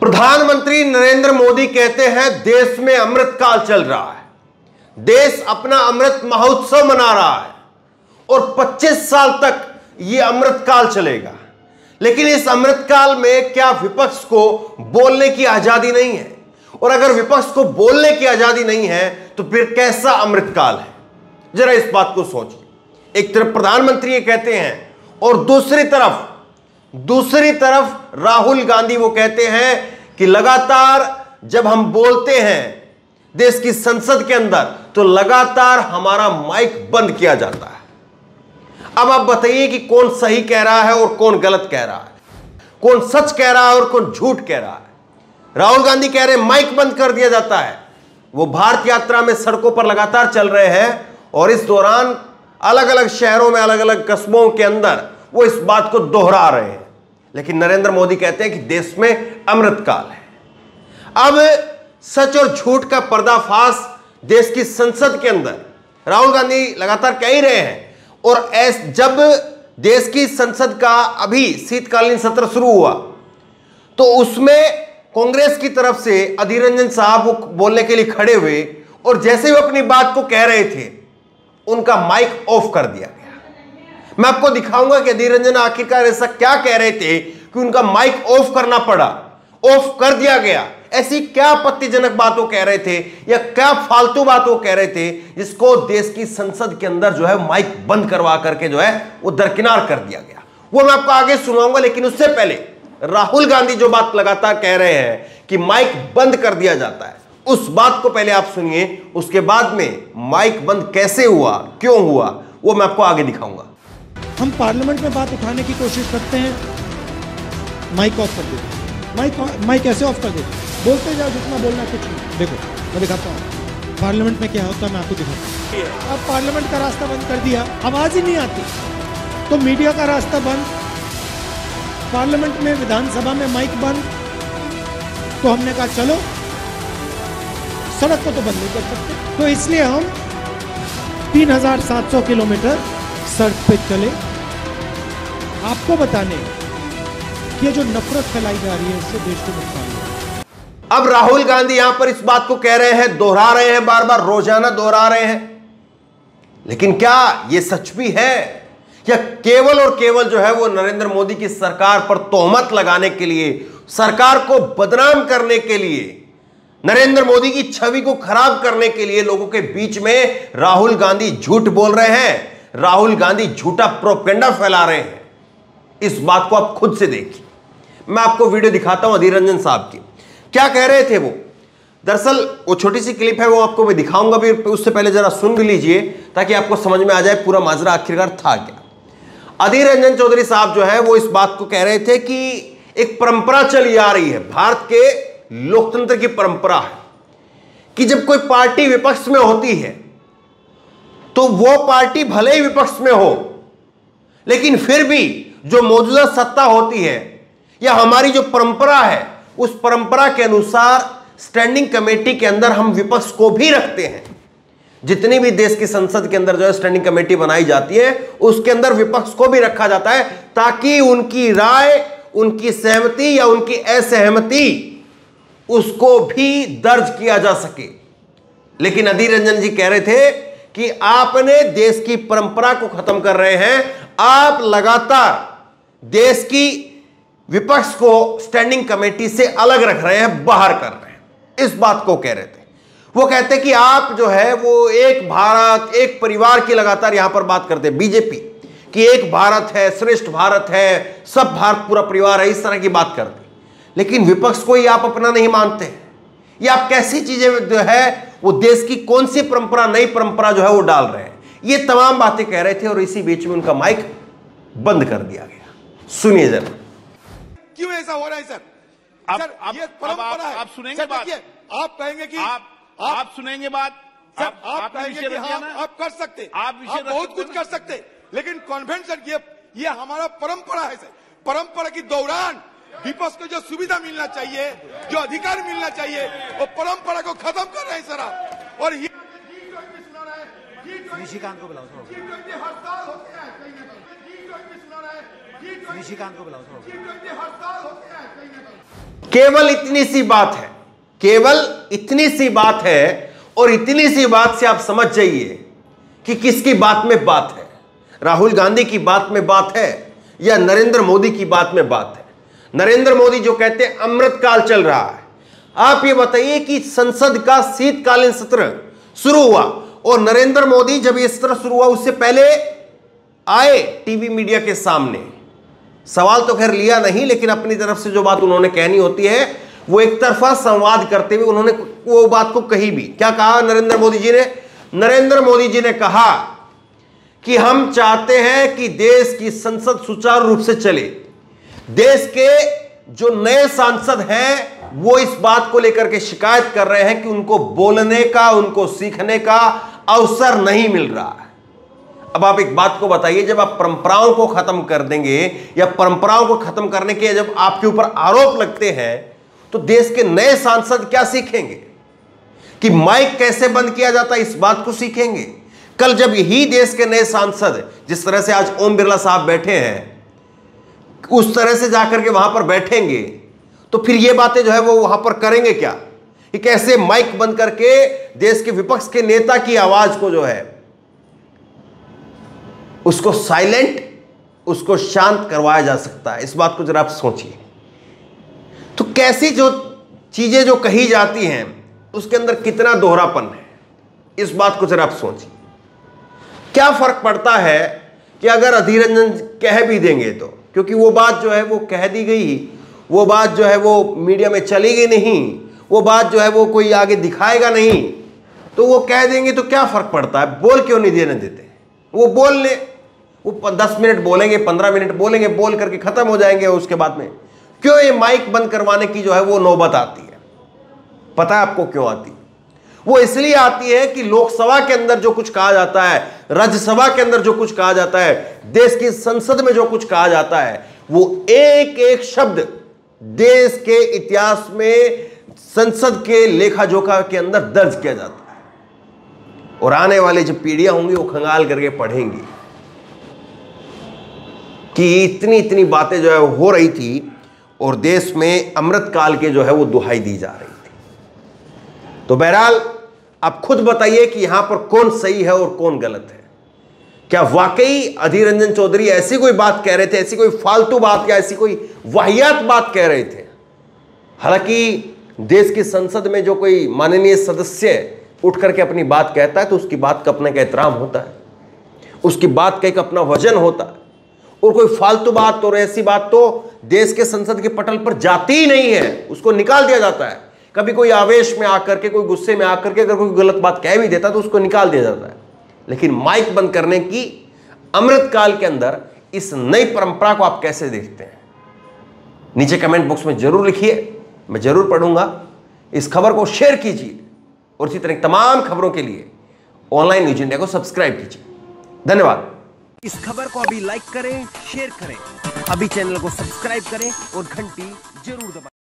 प्रधानमंत्री नरेंद्र मोदी कहते हैं देश में अमृतकाल चल रहा है, देश अपना अमृत महोत्सव मना रहा है और 25 साल तक यह अमृतकाल चलेगा। लेकिन इस अमृतकाल में क्या विपक्ष को बोलने की आजादी नहीं है? और अगर विपक्ष को बोलने की आजादी नहीं है तो फिर कैसा अमृतकाल है? जरा इस बात को सोचिए। एक तरफ प्रधानमंत्री ये कहते हैं और दूसरी तरफ राहुल गांधी वो कहते हैं कि लगातार जब हम बोलते हैं देश की संसद के अंदर तो लगातार हमारा माइक बंद किया जाता है। अब आप बताइए कि कौन सही कह रहा है और कौन गलत कह रहा है, कौन सच कह रहा है और कौन झूठ कह रहा है। राहुल गांधी कह रहे हैं माइक बंद कर दिया जाता है। वो भारत यात्रा में सड़कों पर लगातार चल रहे हैं और इस दौरान अलग अलग शहरों में, अलग अलग कस्बों के अंदर वो इस बात को दोहरा रहे हैं। लेकिन नरेंद्र मोदी कहते हैं कि देश में अमृतकाल है। अब सच और झूठ का पर्दाफाश देश की संसद के अंदर राहुल गांधी लगातार कह ही रहे हैं। और जब देश की संसद का अभी शीतकालीन सत्र शुरू हुआ तो उसमें कांग्रेस की तरफ से अधीर रंजन साहब वो बोलने के लिए खड़े हुए और जैसे वो अपनी बात को कह रहे थे उनका माइक ऑफ कर दिया गया। मैं आपको दिखाऊंगा कि अधीर रंजन आखिरकार ऐसा क्या कह रहे थे कि उनका माइक ऑफ करना पड़ा, ऑफ कर दिया गया। ऐसी क्या आपत्तिजनक बातों कह रहे थे या क्या फालतू बातों कह रहे थे जिसको देश की संसद के अंदर जो है माइक बंद करवा करके जो है वो दरकिनार कर दिया गया। वो मैं आपको आगे सुनाऊंगा। लेकिन उससे पहले राहुल गांधी जो बात लगातार कह रहे हैं कि माइक बंद कर दिया जाता है, उस बात को पहले आप सुनिए। उसके बाद में माइक बंद कैसे हुआ, क्यों हुआ, वो मैं आपको आगे दिखाऊंगा। हम पार्लियामेंट में बात उठाने की कोशिश करते हैं, माइक ऑफ कर देते, माइक ऐसे ऑफ कर देते, बोलते जाओ जितना बोलना कुछ नहीं। देखो मैं दिखाता हूँ पार्लियामेंट में क्या होता है, मैं आपको दिखाता हूँ। अब पार्लियामेंट का रास्ता बंद कर दिया, आवाज ही नहीं आती, तो मीडिया का रास्ता बंद, पार्लियामेंट में विधानसभा में माइक बंद। तो हमने कहा चलो सड़क को तो बंद नहीं कर सकते, तो इसलिए हम 3700 किलोमीटर सड़क पे चले आपको बताने कि ये जो नफरत फैलाई जा रही है इससे देश को नुकसान है। अब राहुल गांधी यहां पर इस बात को कह रहे हैं, दोहरा रहे हैं, बार बार रोजाना दोहरा रहे हैं। लेकिन क्या यह सच भी है या केवल और केवल जो है वो नरेंद्र मोदी की सरकार पर तोहमत लगाने के लिए, सरकार को बदनाम करने के लिए, नरेंद्र मोदी की छवि को खराब करने के लिए लोगों के बीच में राहुल गांधी झूठ बोल रहे हैं, राहुल गांधी झूठा प्रोपेगेंडा फैला रहे हैं? इस बात को आप खुद से देखिए। मैं आपको वीडियो दिखाता हूं अधीर रंजन साहब की, क्या कह रहे थे वो। दरअसल वो छोटी सी क्लिप है, वो आपको मैं दिखाऊंगा भी, उससे पहले जरा सुन भी लीजिए ताकि आपको समझ में आ जाए पूरा माजरा आखिरकार था क्या। अधीर रंजन चौधरी साहब जो है वो इस बात को कह रहे थे कि एक परंपरा चली आ रही है, भारत के लोकतंत्र की परंपरा है कि जब कोई पार्टी विपक्ष में होती है तो वो पार्टी भले ही विपक्ष में हो लेकिन फिर भी जो मौजूदा सत्ता होती है या हमारी जो परंपरा है उस परंपरा के अनुसार स्टैंडिंग कमेटी के अंदर हम विपक्ष को भी रखते हैं। जितनी भी देश की संसद के अंदर जो है स्टैंडिंग कमेटी बनाई जाती है उसके अंदर विपक्ष को भी रखा जाता है ताकि उनकी राय, उनकी सहमति या उनकी असहमति उसको भी दर्ज किया जा सके। लेकिन अधीर रंजन जी कह रहे थे कि आपने देश की परंपरा को खत्म कर रहे हैं, आप लगातार देश की विपक्ष को स्टैंडिंग कमेटी से अलग रख रहे हैं, बाहर कर रहे हैं। इस बात को कह रहे थे। वो कहते कि आप जो है वो एक भारत, एक परिवार की लगातार यहां पर बात करते हैं, बीजेपी कि एक भारत है, श्रेष्ठ भारत है, सब भारत पूरा परिवार है, इस तरह की बात करते। लेकिन विपक्ष को ही आप अपना नहीं मानते। ये आप कैसी चीजें जो है वो देश की कौन सी परंपरा, नई परंपरा जो है वो डाल रहे हैं, ये तमाम बातें कह रहे थे और इसी बीच में उनका माइक बंद कर दिया गया। सुनिए जरा क्यों ऐसा हो रहा है सर? सर ये परंपरा है। आप सुनेंगे बात, आप कहेंगे कि आप सुनेंगे बात, सर आप कहेंगे कि हाँ आप कर सकते, आप बहुत कुछ कर सकते, लेकिन कन्वेंशन ये हमारा परंपरा है सर। परंपरा के दौरान विपक्ष को जो सुविधा मिलना चाहिए, जो अधिकार मिलना चाहिए, वो परंपरा को खत्म कर रहे हैं सर आप। और ये सुना रहे हैं, G20 हड़ताल होते हैं, G20 सुना रहे हैं, निशिकांत को बुलाओ। केवल इतनी सी बात है, केवल इतनी सी बात है, और इतनी सी बात से आप समझ जाइए कि किसकी बात में बात है। राहुल गांधी की बात में बात है या नरेंद्र मोदी की बात में बात है। नरेंद्र मोदी जो कहते हैं अमृतकाल चल रहा है, आप ये बताइए कि संसद का शीतकालीन सत्र शुरू हुआ और नरेंद्र मोदी जब ये सत्र शुरू हुआ उससे पहले आए टीवी मीडिया के सामने, सवाल तो खैर लिया नहीं, लेकिन अपनी तरफ से जो बात उन्होंने कहनी होती है वो एक तरफा संवाद करते हुए उन्होंने वो बात को कही भी। क्या कहा नरेंद्र मोदी जी ने? नरेंद्र मोदी जी ने कहा कि हम चाहते हैं कि देश की संसद सुचारू रूप से चले। देश के जो नए सांसद हैं वो इस बात को लेकर के शिकायत कर रहे हैं कि उनको बोलने का, उनको सीखने का अवसर नहीं मिल रहा है। अब आप एक बात को बताइए, जब आप परंपराओं को खत्म कर देंगे या परंपराओं को खत्म करने के जब आपके ऊपर आरोप लगते हैं तो देश के नए सांसद क्या सीखेंगे? कि माइक कैसे बंद किया जाता है इस बात को सीखेंगे। कल जब यही देश के नए सांसद, जिस तरह से आज ओम बिरला साहब बैठे हैं, उस तरह से जाकर के वहां पर बैठेंगे तो फिर ये बातें जो है वो वहां पर करेंगे क्या? कि कैसे माइक बंद करके देश के विपक्ष के नेता की आवाज को जो है उसको साइलेंट, उसको शांत करवाया जा सकता है। इस बात को जरा आप सोचिए। तो कैसी जो चीजें जो कही जाती हैं उसके अंदर कितना दोहरापन है, इस बात को जरा आप सोचिए। क्या फर्क पड़ता है कि अगर अधीर रंजन कह भी देंगे तो, क्योंकि वो बात जो है वो कह दी गई, वो बात जो है वो मीडिया में चली गई नहीं, वो बात जो है वो कोई आगे दिखाएगा नहीं, तो वो कह देंगे तो क्या फर्क पड़ता है? बोल क्यों नहीं देने देते? वो बोल ले, वो 10 मिनट बोलेंगे, 15 मिनट बोलेंगे, बोल करके खत्म हो जाएंगे। उसके बाद में क्यों ये माइक बंद करवाने की जो है वो नौबत आती है? पता है आपको क्यों आती है? वो इसलिए आती है कि लोकसभा के अंदर जो कुछ कहा जाता है, राज्यसभा के अंदर जो कुछ कहा जाता है, देश की संसद में जो कुछ कहा जाता है, वो एक एक शब्द देश के इतिहास में संसद के लेखा जोखा के अंदर दर्ज किया जाता है। और आने वाली जो पीढ़ियां होंगी वो खंगाल करके पढ़ेंगी कि इतनी इतनी बातें जो है वो हो रही थी और देश में अमृतकाल के जो है वो दुहाई दी जा रही थी। तो बहरहाल आप खुद बताइए कि यहां पर कौन सही है और कौन गलत है। क्या वाकई अधीर रंजन चौधरी ऐसी कोई बात कह रहे थे, ऐसी कोई फालतू बात या ऐसी कोई वाहियात बात कह रहे थे? हालांकि देश की संसद में जो कोई माननीय सदस्य उठ करके अपनी बात कहता है तो उसकी बात का अपना एक एहतराम होता है, उसकी बात का एक अपना वजन होता है। और कोई फालतू बात और ऐसी बात तो देश के संसद के पटल पर जाती ही नहीं है, उसको निकाल दिया जाता है। कभी कोई आवेश में आकर के, कोई गुस्से में आकर के अगर कोई गलत बात कह भी देता तो उसको निकाल दिया जाता है। लेकिन माइक बंद करने की अमृतकाल के अंदर इस नई परंपरा को आप कैसे देखते हैं? नीचे कमेंट बॉक्स में जरूर लिखिए, मैं जरूर पढ़ूंगा। इस खबर को शेयर कीजिए और इसी तरह तमाम खबरों के लिए ऑनलाइन न्यूज इंडिया को सब्सक्राइब कीजिए। धन्यवाद। इस खबर को अभी लाइक करें, शेयर करें, अभी चैनल को सब्सक्राइब करें और घंटी जरूर दबाएं।